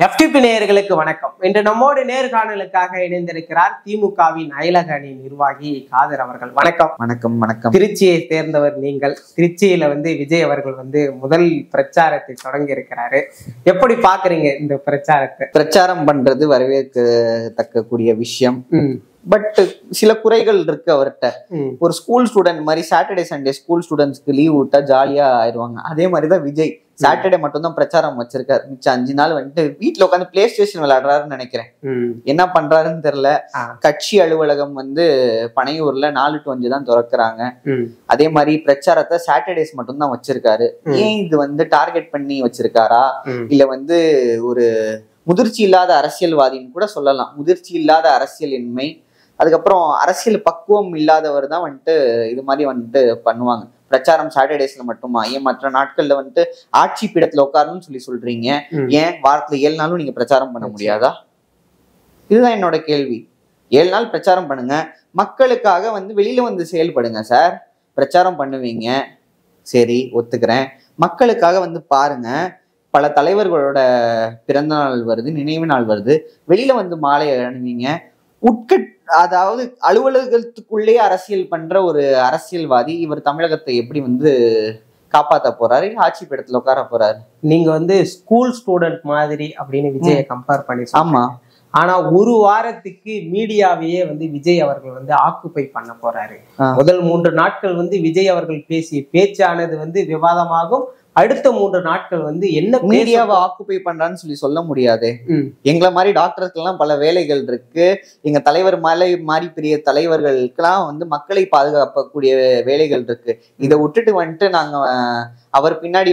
FTP நேயர்களுக்கு வணக்கம். இன்று நம்மோடு நேர்காணலுக்காக இணைந்திருக்கிறார் திமுகவின் அயலக அணி நிர்வாகி காதர் அவர்கள். வணக்கம். வணக்கம். வணக்கம். திருச்சியை சேர்ந்தவர் நீங்கள். திருச்சியில விஜய் அவர்கள் முதல் பிரச்சாரத்தை தொடங்கி இருக்கிறாரு. எப்படி பாக்குறீங்க இந்த பிரச்சாரத்தை? பிரச்சாரம் பண்றது வரவேற்கத்தக்க கூடிய விஷயம். பட் சில குறைகள் இருக்கு அவர்கிட்ட. ஒரு ஸ்கூல் ஸ்டூடெண்ட் மாதிரி சாட்டர்டே சண்டே ஸ்கூல் ஸ்டூடெண்ட்ஸ்க்கு லீவ் விட்டா ஜாலியா ஆயிடுவாங்க. அதே மாதிரிதான் விஜய் சாட்டர்டே மட்டும் தான் பிரச்சாரம் வச்சிருக்காரு. மிச்சம் 5 நாள் வீட்டுல உட்காந்து பிளே ஸ்டேஷன் விளையாடுறாருன்னு நினைக்கிறேன். என்ன பண்றாருன்னு தெரியல. கட்சி அலுவலகம் பனையூர்ல 4 to 5 தான் திறக்கிறாங்க. அதே மாதிரி பிரச்சாரத்தை சாட்டர்டேஸ் மட்டும் தான் வச்சிருக்காரு. ஏன் இது டார்கெட் பண்ணி வச்சிருக்காரா, இல்ல ஒரு முதிர்ச்சி இல்லாத அரசியல்வாதின்னு கூட சொல்லலாம். முதிர்ச்சி இல்லாத அரசியலின்மை, அதுக்கப்புறம் அரசியல் பக்குவம் இல்லாதவர் தான் இது மாதிரி பண்ணுவாங்க. பிரச்சாரம் சாட்டர்டேஸ்ல மட்டுமா? ஏன் மற்ற நாட்கள்ல ஆட்சி பீடத்துல உட்காரணும்னு சொல்றீங்க. ஏன் வாரத்துல 7 நாளும் நீங்க பிரச்சாரம் பண்ண முடியாதா? இதுதான் என்னோட கேள்வி. 7 நாள் பிரச்சாரம் பண்ணுங்க, மக்களுக்காக வெளியில செயல்படுங்க சார். பிரச்சாரம் பண்ணுவீங்க, சரி ஒத்துக்கிறேன். மக்களுக்காக பாருங்க, பல தலைவர்களோட பிறந்த நாள் வருது, நினைவு நாள் வருது, வெளியில மாலை அணிவீங்க. அதாவது அலுவலகத்துக்குள்ளே அரசியல் பண்ற ஒரு அரசியல்வாதி இவர் தமிழகத்தை எப்படி காப்பாத்த போறாரு, ஆட்சி பீடத்துல உட்கார போறாரு? நீங்க ஸ்கூல் ஸ்டூடெண்ட் மாதிரி அப்படின்னு விஜயை கம்பேர் பண்ணி. ஆமா, ஆனா ஒரு வாரத்துக்கு மீடியாவையே விஜய் அவர்கள் ஆக்குப்பை பண்ண போறாரு. முதல் 3 நாட்கள் விஜய் அவர்கள் பேசிய பேச்சானது விவாதமாகும். அடுத்த 3 நாட்கள் என்ன மீடியாவை ஆக்குப்பை பண்றான்னு சொல்ல முடியாது. எங்களை மாதிரி டாக்டருக்கு எல்லாம் பல வேலைகள் இருக்கு. எங்க தலைவர் மாதிரி பெரிய தலைவர்களுக்கெல்லாம் மக்களை பாதுகாக்கக்கூடிய வேலைகள் இருக்கு. இதை விட்டுட்டு நாங்க அவர் பின்னாடி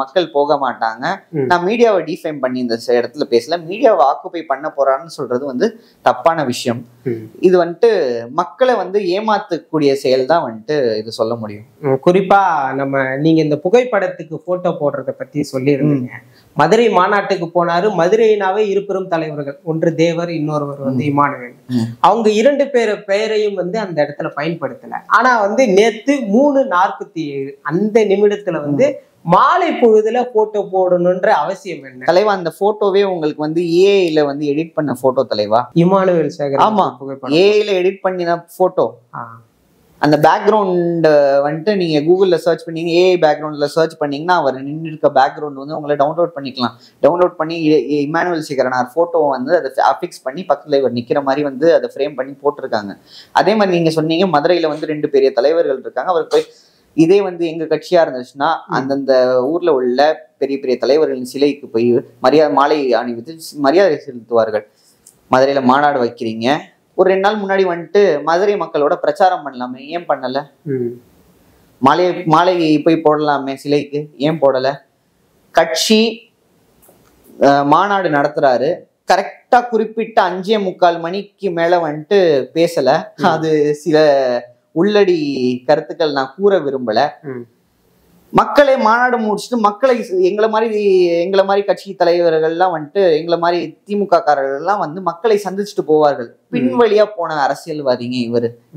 மக்கள் போக மாட்டாங்க. நான் மீடியாவை டிஃபைம் பண்ணி இந்த இடத்துல பேசல. மீடியாவை ஆக்குப்பை பண்ண போறான்னு சொல்றது தப்பான விஷயம். இது மக்களை ஏமாத்தக்கூடிய செயல் தான் இது சொல்ல முடியும். குறிப்பா நீங்க இந்த புகைப்படத்துக்கு போட்டோ போடுறத பத்தி சொல்லியிருந்தீங்க. மதுரை மாநாட்டுக்கு போனாரு. மதுரையினாவே இருபெரும் தலைவர்கள், ஒன்று தேவர், இன்னொருவர் இமானுவேல். அவங்க 2 பேர் பெயரையும் அந்த இடத்துல பயன்படுத்தல. ஆனா நேத்து 3:47 அந்த நிமிடத்துல மாலை பொழுதுல போட்டோ போடணும்ன்ற அவசியம் என்ன? தலைவா, அந்த போட்டோவே உங்களுக்கு ஏஐல எடிட் பண்ண போட்டோ தலைவா. இமானுவேல் சேகர். ஆமா, ஏஐல எடிட் பண்ணின போட்டோ. அந்த பேக்ரவுண்ட் நீங்க கூகுள்ல சர்ச் பண்ணீங்க, ஏஐ பேக்ரவுண்ட்ல சர்ச் பண்ணீங்கன்னா அவர் நின்று இருக்க பேக்ரவுண்ட் உங்களை டவுன்லோட் பண்ணிக்கலாம். டவுன்லோட் பண்ணி இமானுவேல் சேகரனார் போட்டோ அதை அஃபிக்ஸ் பண்ணி பக்கத்துல இவர் நிக்கிற மாதிரி அதை ஃப்ரேம் பண்ணி போட்டிருக்காங்க. அதே மாதிரி நீங்க சொன்னீங்க மதுரையில 2 பெரிய தலைவர்கள் இருக்காங்க. அவர் போய் இதே எங்க கட்சியா இருந்துச்சுன்னா அந்தந்த ஊர்ல உள்ள பெரிய பெரிய தலைவர்களின் சிலைக்கு போய் மாலை அணிவித்து மரியாதை செலுத்துவார்கள். மதுரையில மாநாடு வைக்கிறீங்க, ஒரு 2 நாள் முன்னாடி மதுரை மக்களோட பிரச்சாரம் பண்ணலாமே, ஏன் பண்ணல? மாலை போய் போடலாமே சிலைக்கு, ஏன் போடல? கட்சி மாநாடு நடத்துறாரு, கரெக்டா குறிப்பிட்ட 5:45 மணிக்கு மேல பேசல. அது சில உள்ளடி கருத்துக்கள் நான் கூற விரும்பல. மக்களை மாநாடு முடிச்சுட்டு மக்களை எங்களை மாதிரி கட்சி தலைவர்கள்லாம் எங்களை மாதிரி திமுக காரர்கள்லாம் மக்களை சந்திச்சுட்டு போவார்கள். பின்வழியா போன அரசியல்வாதிங்க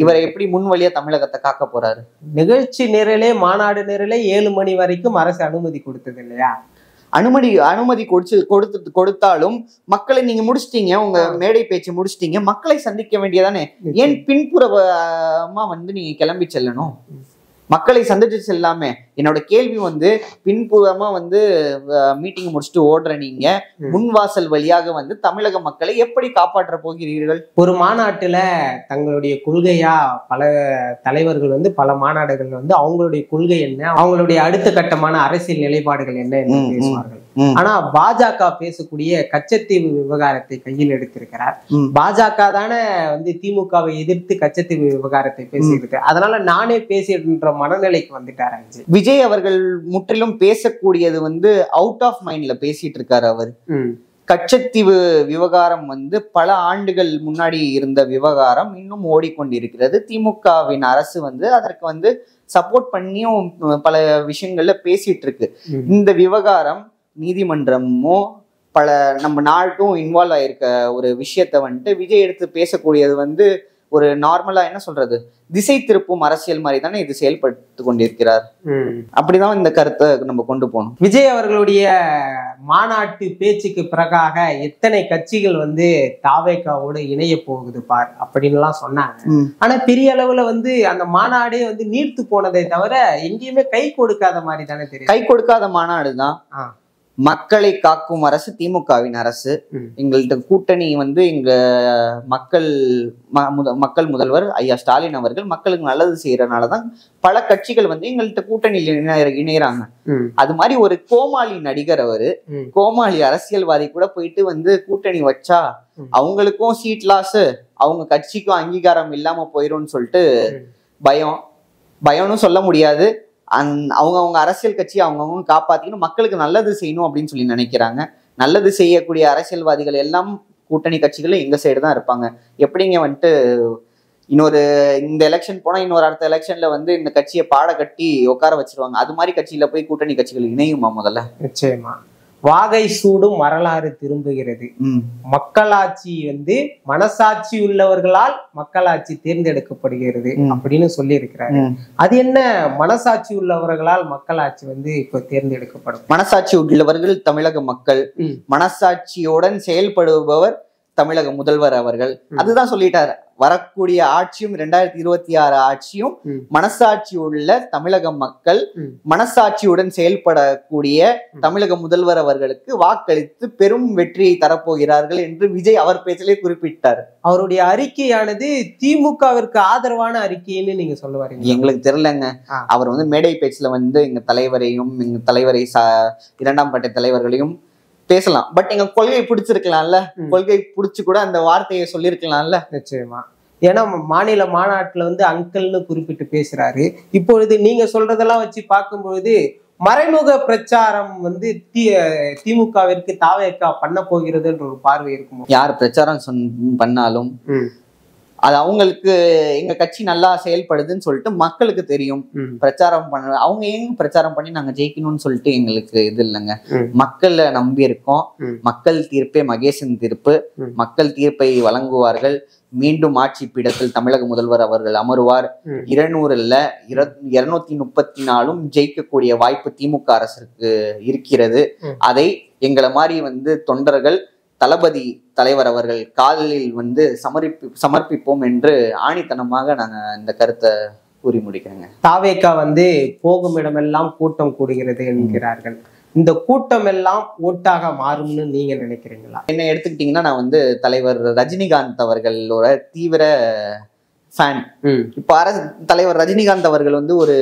இவரை எப்படி முன்வழியா தமிழகத்தை காக்க போறாரு? நிகழ்ச்சி நிரலே, மாநாடு நிரலே 7 மணி வரைக்கும் அரசு அனுமதி கொடுத்தது இல்லையா? அனுமதி கொடுத்தாலும் மக்களை நீங்க முடிச்சிட்டீங்க, உங்க மேடை பேச்சு முடிச்சிட்டீங்க, மக்களை சந்திக்க வேண்டியதானே? ஏன் பின்புறமா நீங்க கிளம்பி செல்லணும்? மக்களை சந்திச்சு செல்லாம. என்னோட கேள்வி பின்புறமா மீட்டிங் முடிச்சுட்டு ஓடுற நீங்க முன்வாசல் வழியாக தமிழக மக்களை எப்படி காப்பாற்ற போகிறீர்கள்? ஒரு மாநாட்டுல தங்களுடைய கொள்கையா பல தலைவர்கள் பல மாநாடுகள் அவங்களுடைய கொள்கை என்ன, அவங்களுடைய அடுத்த கட்டமான அரசியல் நிலைப்பாடுகள் என்ன என்று பேசுவார்கள். ஆனா பாஜக பேசக்கூடிய கச்சத்தீவு விவகாரத்தை கையில் எடுத்திருக்கிறார். பாஜக தானே திமுகவை எதிர்த்து கச்சத்தீவு விவகாரத்தை பேசியிருக்கு. அதனால நானே பேசிடுன்ற மனநிலைக்கு வந்துட்டாரு விஜய் அவர்கள். முற்றிலும் பேசக்கூடியது அவுட் ஆஃப் மைண்ட்ல பேசிட்டு இருக்காரு அவர். கச்சத்தீவு விவகாரம் பல ஆண்டுகள் முன்னாடி இருந்த விவகாரம் இன்னும் ஓடிக்கொண்டிருக்கிறது. திமுகவின் அரசு அதற்கு சப்போர்ட் பண்ணியும் பல விஷயங்கள்ல பேசிட்டு இருக்கு. இந்த விவகாரம் நீதிமன்றமோ பல நம்ம நாட்டும் இன்வால்வ் ஆயிருக்க ஒரு விஷயத்த விஜய் எடுத்து பேசக்கூடியது ஒரு நார்மலா என்ன சொல்றது திசை திருப்பும் அரசியல் மாதிரி தானே இது செயல்பட்டு கொண்டிருக்கிறார். அப்படிதான் இந்த கருத்தை நம்ம கொண்டு போகணும். விஜய் அவர்களுடைய மாநாட்டு பேச்சுக்கு பிறகாக எத்தனை கட்சிகள் வந்து தாவேகாவோட இணைய போகுது பார் அப்படின்லாம் சொன்னாங்க. ஆனா பெரிய அளவுல வந்து அந்த மாநாடே வந்து நீர்த்து போனதை தவிர எங்கேயுமே கை கொடுக்காத மாதிரி தானே தெரியும். கை கொடுக்காத மாநாடுதான். மக்களை காக்கும் அரசு திமுகவின் அரசு. எங்கள்கிட்ட கூட்டணி வந்து எங்க மக்கள் முதல்வர் ஐயா ஸ்டாலின் அவர்கள் மக்களுக்கு நல்லது செய்யறதுனாலதான் பல கட்சிகள் வந்து எங்கள்கிட்ட கூட்டணியில் இணையறாங்க. அது மாதிரி ஒரு கோமாளி நடிகர் அவரு, கோமாளி அரசியல்வாதி கூட போயிட்டு வந்து கூட்டணி வச்சா அவங்களுக்கும் சீட் லாஸ், அவங்க கட்சிக்கும் அங்கீகாரம் இல்லாம போயிரும்னு சொல்லிட்டு பயம்னு சொல்ல முடியாது. அவங்க அரசியல் கட்சி அவங்கவுங்க காப்பாத்திக்கணும், மக்களுக்கு நல்லது செய்யணும் அப்படின்னு சொல்லி நினைக்கிறாங்க. நல்லது செய்யக்கூடிய அரசியல்வாதிகள் எல்லாம் கூட்டணி கட்சிகளும் எங்க சைடு தான் இருப்பாங்க. எப்படிங்க வந்துட்டு இந்த எலெக்ஷன் போனா இன்னொரு அடுத்த எலெக்ஷன்ல வந்து இந்த கட்சியை பாட கட்டி உட்கார வச்சிருவாங்க. அது மாதிரி கட்சியில போய் கூட்டணி கட்சிகள் இணையுமா? முதல்ல நிச்சயமா. வாகை சூடும் வரலாறு திரும்புகிறது. மக்களாட்சி வந்து மனசாட்சி உள்ளவர்களால் மக்களாட்சி தேர்ந்தெடுக்கப்படுகிறது அப்படின்னு சொல்லி இருக்கிறாரு. அது என்ன மனசாட்சி உள்ளவர்களால் மக்களாட்சி வந்து இப்ப தேர்ந்தெடுக்கப்படும்? மனசாட்சி உள்ளவர்கள் தமிழக மக்கள், மனசாட்சியுடன் செயல்படுபவர் தமிழக முதல்வர் அவர்கள். அதுதான் சொல்லிட்டாரு. வரக்கூடிய ஆட்சியும் 2026 ஆட்சியும் மனசாட்சி உள்ள தமிழக மக்கள், மனசாட்சியுடன் செயல்படக்கூடிய தமிழக முதல்வர் அவர்களுக்கு வாக்களித்து பெரும் வெற்றியை தரப்போகிறார்கள் என்று விஜய் அவர் பேச்சிலே குறிப்பிட்டார். அவருடைய அறிக்கையானது திமுகவிற்கு ஆதரவான அறிக்கைன்னு நீங்க சொல்ல வரீங்க? எங்களுக்கு தெரியலங்க. அவர் வந்து மேடை பேச்சுல வந்து எங்க தலைவரை இரண்டாம் கட்ட தலைவர்களையும் பேசலாம். பட் எங்க கொள்கையை பிடிச்சிருக்கலாம்ல, கொள்கை பிடிச்சு கூட அந்த வார்த்தையை சொல்லியிருக்கலாம்ல. நிச்சயமா. ஏன்னா மாநில மாநாட்டுல வந்து அங்கிள்னு குறிப்பிட்டு பேசுறாரு. இப்பொழுது நீங்க சொல்றதெல்லாம் வச்சு பார்க்கும்பொழுது மறைமுக பிரச்சாரம் வந்து திமுகவிற்கு தாவேகா பண்ண போகிறதுன்ற ஒரு பார்வை இருக்குமோ? யார் பிரச்சாரம் பண்ணாலும் அது அவங்களுக்கு எங்க கட்சி நல்லா செயல்படுதுன்னு சொல்லிட்டு மக்களுக்கு தெரியும். பிரச்சாரம் பண்ண அவங்க ஏன் பிரச்சாரம் பண்ணி நாங்க ஜெயிக்கணும்னு சொல்லிட்டு எங்களுக்கு இது இல்லைங்க. மக்களை நம்பி இருக்கோம். மக்கள் தீர்ப்பே மகேசன் தீர்ப்பு. மக்கள் தீர்ப்பை வழங்குவார்கள். மீண்டும் ஆட்சி பீடத்தில் தமிழக முதல்வர் அவர்கள் அமருவார். 200 234 ஜெயிக்கக்கூடிய வாய்ப்பு திமுக அரசுக்கு இருக்கிறது. அதை எங்களை மாதிரி வந்து தொண்டர்கள் தளபதி தலைவர் அவர்கள் காலில் வந்து சமர்ப்பிப்போம் என்று ஆணித்தனமாக நாங்க இந்த கருத்தை கூறி முடிக்கிறேங்க. தாவேகா வந்து போகும் இடமெல்லாம் கூட்டம் கூடுகிறது என்கிறார்கள். இந்த கூட்டம் எல்லாம் ஓட்டாக மாறும்னு நீங்க நினைக்கிறீங்களா? என்ன எடுத்துக்கிட்டீங்கன்னா நான் வந்து தலைவர் ரஜினிகாந்த் அவர்களோட தீவிர ஃபேன். இப்ப தலைவர் ரஜினிகாந்த் அவர்கள் வந்து ஒரு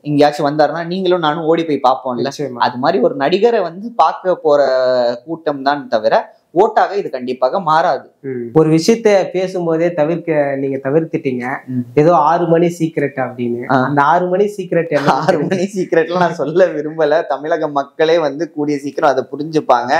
எங்கேயாச்சும் வந்தாருன்னா நீங்களும் நானும் ஓடி போய் பார்ப்போம்ல. அது மாதிரி ஒரு நடிகரை வந்து பார்க்க போற கூட்டம் தான் தவிர ஓட்டாக இது கண்டிப்பாக மாறாது. ஒரு விஷயத்த பேசும்போதே நீங்க தவிர்த்துட்டீங்க. ஏதோ 6 மணி சீக்ரெட் அப்படின்னு. அந்த 6 மணி சீக்ரெட் 6 மணி சீக்ரெட்லாம் நான் சொல்ல விரும்பல. தமிழக மக்களே வந்து கூடிய சீக்கிரம் அதை புரிஞ்சுப்பாங்க.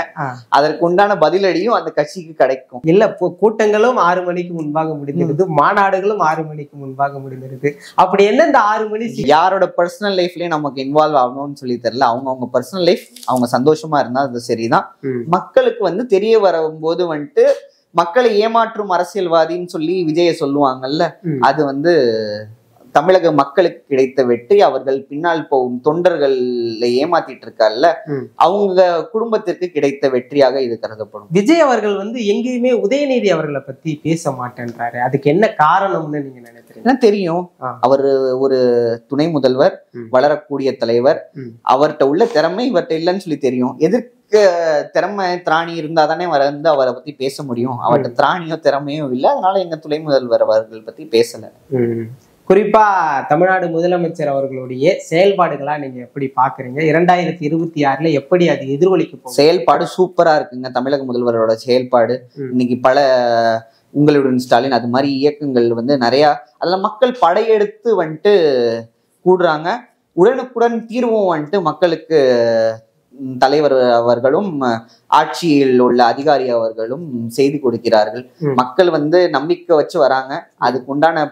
அதற்கு உண்டான பதிலடியும் அந்த கட்சிக்கு கிடைக்கும். இல்ல கூட்டங்களும் 6 மணிக்கு முன்பாக முடிந்திருது, மாநாடுகளும் 6 மணிக்கு முன்பாக முடிந்திருது. அப்படி என்ன இந்த 6 மணி யாரோட பர்சனல் லைஃப்லயும் நமக்கு இன்வால்வ் ஆகணும்னு சொல்லி தெரியல. அவங்க பர்சனல் லைஃப் அவங்க சந்தோஷமா இருந்தா அது சரிதான். மக்களுக்கு வந்து தெரிய வரும்போது வந்துட்டு மக்களை ஏமாற்றும் அரசியல்வாதின்னு சொல்லி விஜய சொல்லுவாங்கல்ல, அது வந்து தமிழக மக்களுக்கு கிடைத்த வெற்றி. அவர்கள் பின்னால் போகும் தொண்டர்களை ஏமாத்திட்டு இருக்காருல்ல, அவங்க குடும்பத்திற்கு கிடைத்த வெற்றியாக இது கருதப்படும். விஜய் அவர்கள் வந்து எங்கேயுமே உதயநிதி அவர்களை பத்தி பேச மாட்டேன்றாரு. அதுக்கு என்ன காரணம்னு நீங்க நினைக்கிறீங்க? தெரியும், அவர் ஒரு துணை முதல்வர், வளரக்கூடிய தலைவர். அவர்கிட்ட உள்ள திறமை இவர்கிட்ட இல்லைன்னு சொல்லி தெரியும். திறமை திராணி இருந்தா தானே வந்து அவரை பத்தி பேச முடியும். அவர்கிட்ட திராணியோ திறமையோ இல்லை. அதனால எங்க துணை முதல்வர் அவர்கள் பத்தி பேசல. குறிப்பா தமிழ்நாடு முதலமைச்சர் அவர்களுடைய செயல்பாடுகளா நீங்க எப்படி பாக்குறீங்க? 2026 எப்படி அது எதிரொலிக்க போகுது? செயல்பாடு சூப்பரா இருக்குங்க. தமிழக முதல்வரோட செயல்பாடு இன்னைக்கு பல உங்களுடன் ஸ்டாலின் அது மாதிரி இயக்கங்கள் வந்து நிறைய அதுல மக்கள் படையெடுத்து வந்துட்டு கூடுறாங்க. உடனுக்குடன் தீர்வும் வந்துட்டு மக்களுக்கு தலைவர் அவர்களும் ஆட்சியில் உள்ள அதிகாரி அவர்களும் செய்து கொடுக்கிறார்கள். மக்கள் வந்து நம்பிக்கை வச்சு வராங்க. அதுக்கு உண்டான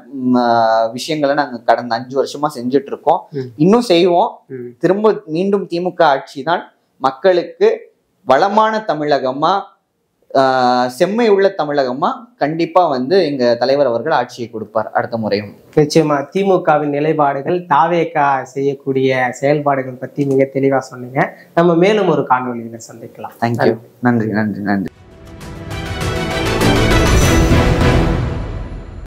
விஷயங்களை நாங்க கடந்த 5 வருஷமா செஞ்சுட்டு இருக்கோம், இன்னும் செய்வோம். மீண்டும் திமுக ஆட்சி தான் மக்களுக்கு வளமான தமிழகமா செம்மை உள்ள தமிழகமா கண்டிப்பா வந்து எங்க தலைவர் அவர்கள் ஆட்சியை கொடுப்பார் அடுத்த முறையும். நிச்சயமா திமுகவின் நிலைப்பாடுகள், தாவேகா செய்யக்கூடிய செயல்பாடுகள் பத்தி மிக தெளிவா சொன்னீங்க. நம்ம மேலும் ஒரு காணொலியில சந்திக்கலாம். தேங்க்யூ. நன்றி நன்றி நன்றி.